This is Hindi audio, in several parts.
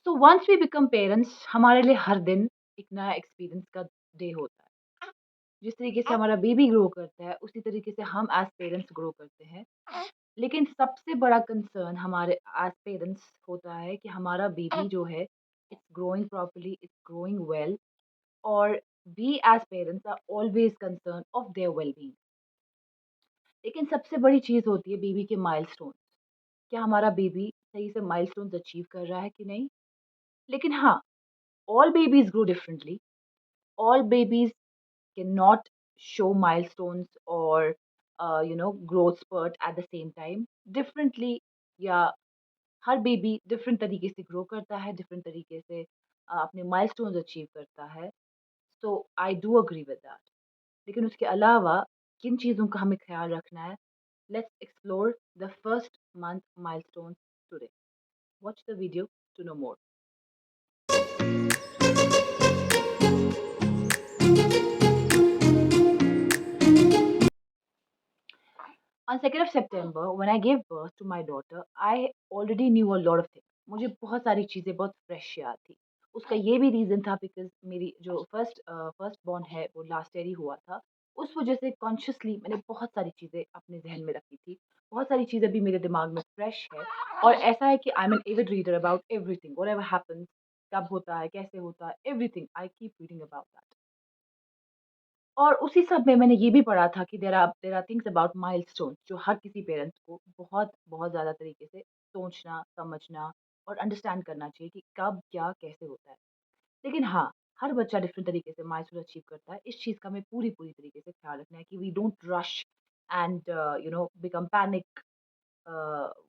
So once we become parents हमारे लिए हर दिन एक नया एक्सपीरियंस का डे होता है। जिस तरीके से हमारा बेबी ग्रो करता है, उसी तरीके से हम एज़ पेरेंट्स ग्रो करते हैं। लेकिन सबसे बड़ा कंसर्न हमारे एज़ पेरेंट्स होता है कि हमारा बेबी जो है, it's growing properly, it's growing well और we as parents are always concerned of their well being. लेकिन सबसे बड़ी चीज़ होती है बेबी के माइलस्टोन्स। क्या हमारा बेबी सही से माइलस्टोन्स अचीव कर रहा है कि नहीं? लेकिन हाँ, all babies grow differently. All babies cannot show milestones or growth spurt at the same time. Differently, या हर बेबी डिफरेंट तरीके से ग्रो करता है, डिफरेंट तरीके से अपने माइलस्टोन्स अचीव करता है। So I do agree with that. लेकिन उसके अलावा किन चीज़ों का हमें ख्याल रखना है? Let's explore the first month milestones today. Watch the video to know more. On 2nd of September, when I gave birth to my daughter, I already knew a lot of things. मुझे बहुत सारी चीज़ें बहुत फ्रेश याद थी। उसका ये भी रीज़न था बिकॉज़ मेरी जो फर्स्ट बॉर्न है वो लास्ट ईयर ही हुआ था। उस वज़ह से कॉन्शियसली मैंने बहुत सारी चीज़ें अपने ज़हन में रखी थी। बहुत सारी चीज़ें अभी मेरे दिमाग में फ्रेश है और ऐसा है कि I am an avid reader about everything, whatever happens, कब होता है, कैसे होता है, everything I keep reading about that. और उसी सब में मैंने ये भी पढ़ा था कि there are things about milestones जो हर किसी पेरेंट्स को बहुत बहुत ज़्यादा तरीके से सोचना, समझना और अंडरस्टैंड करना चाहिए कि कब, क्या, कैसे होता है। लेकिन हाँ, हर बच्चा डिफरेंट तरीके से माइलस्टोन अचीव करता है। इस चीज़ का हमें पूरी-पूरी तरीके से ख्याल रखना है कि we don't rush and become panic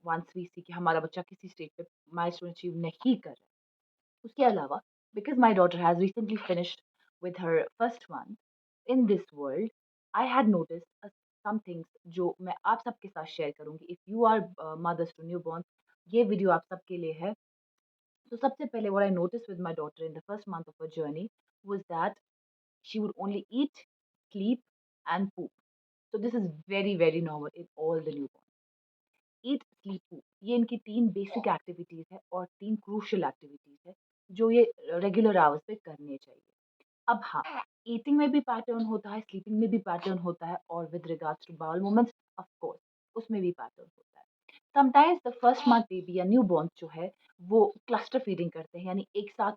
once we see कि हमारा बच्चा किसी स्टेज पे माइलस्टोन अचीव नहीं कर रहा है। उसके अलावा, because my daughter has recently finished with her first month in this world, I had noticed some things जो मैं आप सबके साथ शेयर करूँगी। If you are mothers to newborns, ये वीडियो आप सबके लिए है। तो सबसे पहले what I noticed with my daughter in the first month of her journey was that she would only eat, sleep and poop. So this is very very normal in all the newborns. Eat sleep poop ये इनकी 3 बेसिक एक्टिविटीज़ है और 3 क्रूशियल एक्टिविटीज़ है, जो ये रेगुलर आवर्स पे करने चाहिए। अब हाँ, ईटिंग में भी पैटर्न होता है, स्लीपिंग में भी पैटर्न होता है और with regards to bowel movements of course उसमें भी पैटर्न होता है। Sometimes the first month baby या न्यूबॉर्न जो है, वो क्लस्टर फीडिंग करते हैं, यानी एक साथ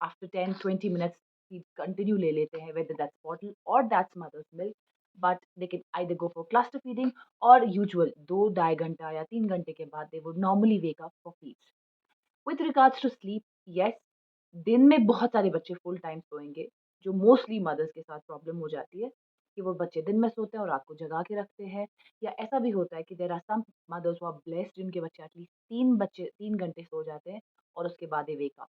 after 10-20 minutes feed continue ले लेते हैं, whether that's bottle or that's mother's milk, but they can either go for cluster feeding or usual 2 ढाई घंटा या 3 घंटे के बाद they would normally wake up for feeds. With regards to sleep, yes, दिन में बहुत सारे बच्चे फुल टाइम सोएंगे, जो मोस्टली मदर्स के साथ प्रॉब्लम हो जाती है कि वो बच्चे दिन में सोते हैं और रात को जगा के रखते हैं, या ऐसा भी होता है कि there are some mothers who are blessed जिनके बच्चे एटलीस्ट 3 घंटे सो जाते हैं और उसके बाद they wake up.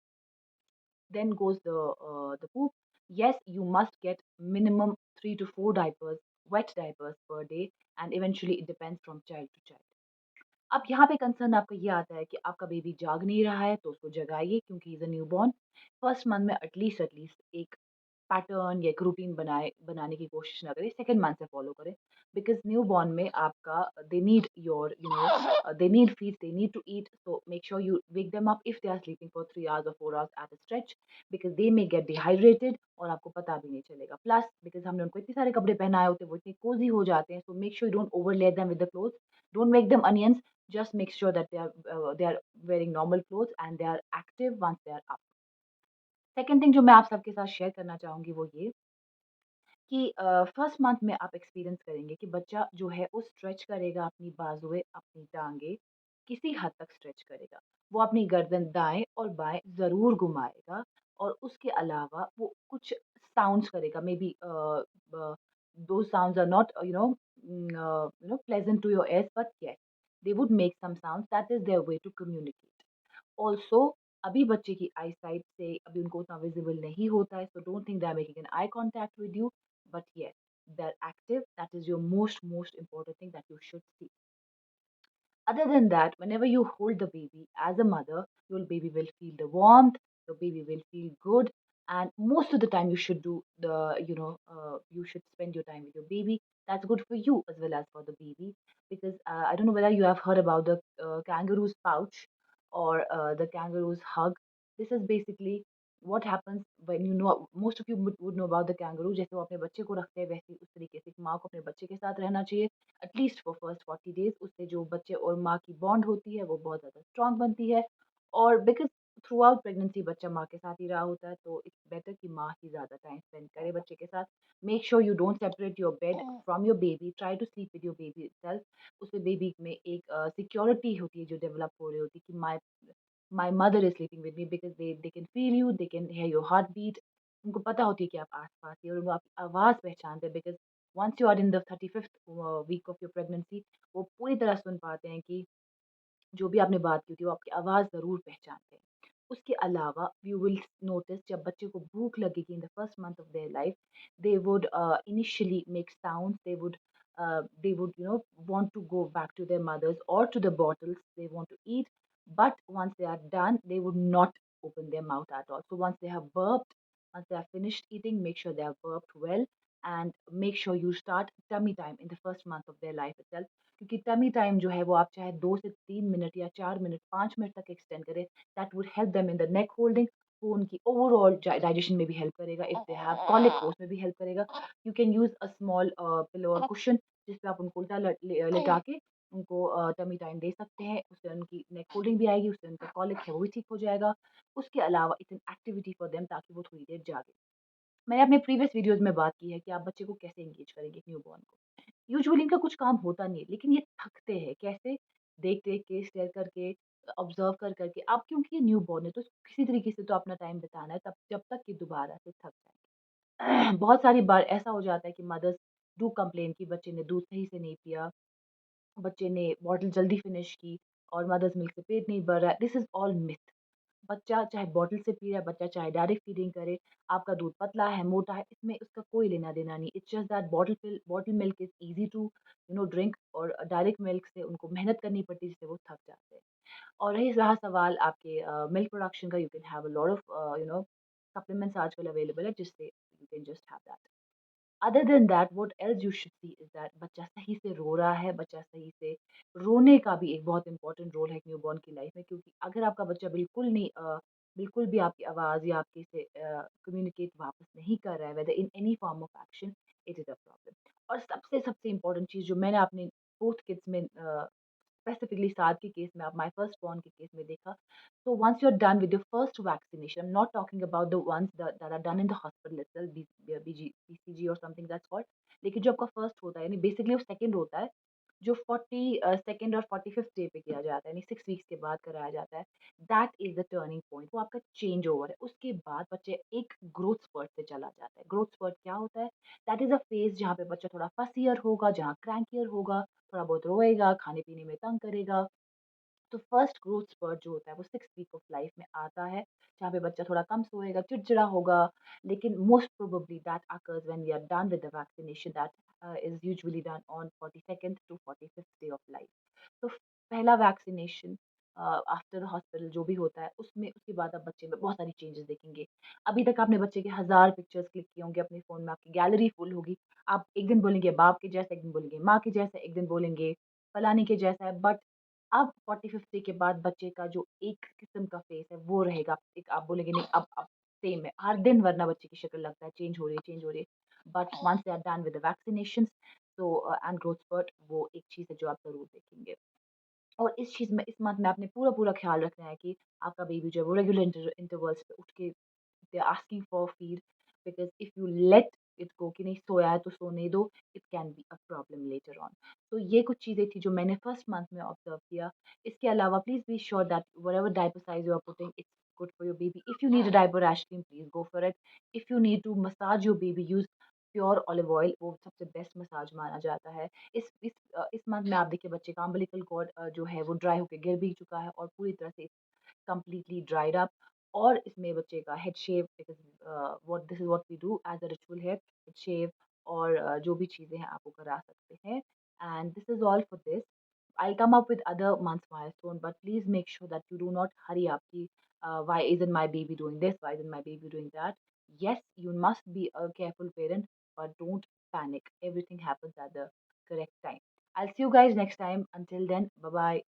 Then goes the poop. Yes, you must get minimum 3 to 4 diapers, wet diapers per day, and eventually it depends from child to child. अब यहाँ पे कंसर्न आपका ये आता है कि आपका बेबी जाग नहीं रहा है तो उसको जगाइए क्योंकि is a newborn. First month में एटलीस्ट एक पैटर्न या एक रूटीन बनाने की कोशिश ना करें, सेकंड मंथ से फॉलो करें। बिकॉज न्यू बॉर्न में आपका they need your they need feed, they need to eat, so make sure you wake them up if they are sleeping for 3 hours or 4 hours at a stretch, because they may get dehydrated और आपको पता भी नहीं चलेगा। प्लस बिकॉज हमने उनको इतने सारे कपड़े पहनाए होते हैं, वो इतने कोजी हो जाते हैं, सो make sure you don't overlay them with the cloth, don't make them onions, just make sure that they are wearing normal clothes and they are active once they are up. Second thing जो मैं आप सबके साथ शेयर करना चाहूँगी वो ये कि फर्स्ट मंथ में आप एक्सपीरियंस करेंगे कि बच्चा जो है वो स्ट्रेच करेगा अपनी बाजुएँ, अपनी टाँगें, किसी हद तक स्ट्रेच करेगा। वो अपनी गर्दन दाएँ और बाएँ ज़रूर घुमाएगा और उसके अलावा वो कुछ साउंड्स करेगा, मे बी ब those sounds are not, pleasant to your ears, but yes, they would make some sounds. That is their way to communicate. Also अभी बच्चे की आई साइट से अभी उनको उतना विजिबल नहीं होता है, so don't think they are making an eye contact with you, but yes, they are active, that is your most important thing that you should see. Other than that, whenever you hold the baby as a mother, your baby will feel the warmth, your baby will feel good, and most of the time you should do you should spend your time with your baby. That's good for you as well as for the baby, because I don't know whether you have heard about the kangaroo's pouch or the kangaroo's hug. This is basically what happens when you know, most of you would know about the kangaroo. जैसे वो अपने बच्चे को रखते हैं वैसे ही उस तरीके से एक माँ को अपने बच्चे के साथ रहना चाहिए एटलीस्ट फॉर फर्स्ट 40 डेज। उससे जो बच्चे और माँ की बॉन्ड होती है वो बहुत ज़्यादा स्ट्रांग बनती है। और बिकॉज थ्रू आउट प्रेगनेंसी बच्चा माँ के साथ ही रहा होता है, तो इट्स बेटर कि माँ ही ज़्यादा टाइम स्पेंड करे बच्चे के साथ। Make sure you don't separate your bed from your baby, try to sleep with your baby itself. उससे बेबी में एक सिक्योरिटी होती है जो डेवलप हो रही होती है कि my mother is sleeping with me, because they can feel you, they can hear your heart beat. उनको पता होती है कि आप आस पास ही, और वो आपकी आवाज़ पहचानते हैं। Because once you are in the 35th week of your pregnancy, वो पूरी तरह सुन पाते हैं कि जो भी आपने बात की थी वो आपकी आवाज़ ज़रूर पहचानते हैं। उसके अलावा यू विल नोटिस जब बच्चे को भूख लगेगी in the first month of their life, they would initially make sounds, they would want to go back to their mothers or to the bottles they want to eat. But once they are done, they would not open their mouth at all. So once they have burped, once they have finished eating, make sure they have burped well, and make sure you start tummy time in the first month of their life itself. क्योंकि टमी टाइम जो है वो आप चाहे 2 से 3 मिनट या 4 मिनट 5 मिनट तक एक्सटेंड करें, that would help them in the neck holding. वो उनकी ओवरऑल डाइजेशन में भी हेल्प करेगा। इफ दे हैव कॉलिक वो उसमें भी हेल्प करेगा। You can use a small pillow और कुशन जिस पे आप उनको उल्टा लेटा के उनको टमी टाइम दे सकते हैं। उससे उनकी नेक होल्डिंग भी आएगी, उससे उनका कॉलिक है वो भी ठीक हो जाएगा। उसके अलावा it's an activity for them ताकि वो थोड़ी देर जागे। मैंने अपने प्रीवियस वीडियोस में बात की है कि आप बच्चे को कैसे एंगेज करेंगे न्यूबॉर्न को। यूजुअली इनका कुछ काम होता नहीं है, लेकिन ये थकते हैं कैसे? देख-देख के, स्टेयर करके, ऑब्ज़र्व कर के। आप क्योंकि ये न्यूबॉर्न है तो किसी तरीके से तो अपना टाइम बिताना है तब जब तक कि दोबारा से थक जाए। बहुत सारी बार ऐसा हो जाता है कि मदर्स डू कंप्लेन कि बच्चे ने दूध सही से नहीं पिया, बच्चे ने बॉटल जल्दी फिनिश की और मदर्स मिल्क से पेट नहीं भर रहा है। This is all myth. बच्चा चाहे बॉटल से पी रहा है, बच्चा चाहे डायरेक्ट फीडिंग करे, आपका दूध पतला है, मोटा है, इसमें उसका कोई लेना-देना नहीं। It's just that bottle milk is easy to drink, और डायरेक्ट मिल्क से उनको मेहनत करनी पड़ती है जिससे वो थक जाते हैं। और रहा सवाल आपके मिल्क प्रोडक्शन का, you can have a lot of supplements आजकल अवेलेबल है जिससे you can just have that. Other than that what else you should C is that बच्चा सही से रो रहा है, बच्चा सही से रोने का भी एक बहुत इंपॉर्टेंट रोल है एक न्यूबॉर्न की लाइफ में। क्योंकि अगर आपका बच्चा बिल्कुल नहीं बिल्कुल भी आपकी आवाज़ या आपके से कम्युनिकेट वापस नहीं कर रहा है whether in any form of action, it is a problem. और सबसे सबसे इम्पोर्टेंट चीज़ जो मैंने अपने बोथ किड्स में स्पेसिफिकली साद के केस में, आप माय फर्स्ट बॉर्न के केस में देखा, so once you're done with your first vaccination, I'm not talking about the ones that are done in the hospital itself, BCG or something that's called, लेकिन जो आपका फर्स्ट होता है यानी बेसिकली वो सेकंड होता है, जो 42nd और 45th डे पे किया जाता है यानी 6 वीक्स के बाद कराया जाता है। That is the turning point, वो आपका चेंज ओवर है। उसके बाद बच्चे एक ग्रोथ स्पर्ट से चला जाता है। ग्रोथ स्पर्ट क्या होता है? दैट इज अ फेज जहाँ पे बच्चा थोड़ा फसियर होगा, जहाँ क्रैंकियर होगा, थोड़ा बहुत रोएगा, खाने पीने में तंग करेगा। तो फर्स्ट ग्रोथ स्पर्ट जो होता है वो 6 वीक ऑफ लाइफ में आता है, जहाँ पे बच्चा थोड़ा कम सोएगा, चिड़चिड़ा होगा। लेकिन most probably that occurs when we are done with the vaccination, that is usually done on 42nd to 45th day of life. तो पहला वैक्सीनेशन आफ्टर हॉस्पिटल जो भी होता है उसमें, उसके बाद आप बच्चे में बहुत सारी चेंजेस देखेंगे। अभी तक आपने बच्चे के 1000 पिक्चर्स क्लिक किए होंगे अपने फ़ोन में, आपकी गैलरी फुल होगी। आप एक दिन बोलेंगे बाप के जैसा, एक दिन बोलेंगे माँ के जैसा, एक दिन बोलेंगे फलानी के जैसा है। बट अब 45th डे के बाद बच्चे का जो एक किस्म का फेस है वो रहेगा। एक आप बोलेंगे नहीं अब सेम है हर दिन, वरना बच्चे की शक्ल लगता है चेंज हो रही है, चेंज हो रही है। But once they are done with the vaccinations, तो एंड ग्रोथ स्पर्ट, वो एक चीज़ है जो आप ज़रूर देखेंगे। और इस चीज़ में, इस मंथ में आपने पूरा-पूरा ख़्याल रखना है कि आपका बेबी जो है वो रेगुलर इंटरवल्स पे उठ के they are asking for feed, because if you let it go कि नहीं सोया है तो सोने दो, it can be a problem later on. तो ये कुछ चीज़ें थी जो मैंने फर्स्ट मंथ में ऑब्ज़र्व किया। इसके अलावा please be sure that whatever diaper size you are putting, it's good for your baby. If you need a diaper rash cream, please go for it. If you need to massage your baby, use pure olive oil, वो सबसे बेस्ट मसाज माना जाता है। इस मंथ में आप देखिए बच्चे का अम्बिलिकल कॉर्ड जो है वो ड्राई होके गिर भी चुका है और पूरी तरह से कंप्लीटली ड्राइड अप। और इसमें बच्चे का head shave, because what this is what we do as a ritual here, head shave और जो भी चीज़ें हैं आप वो करा सकते हैं। And this is all for this. I'll come up with other months milestone, but please make sure that you do not hurry up. Ki, why isn't my baby doing this? Why isn't my baby doing that? Yes, you must be a careful parent, but don't panic. Everything happens at the correct time. I'll see you guys next time. Until then, bye bye.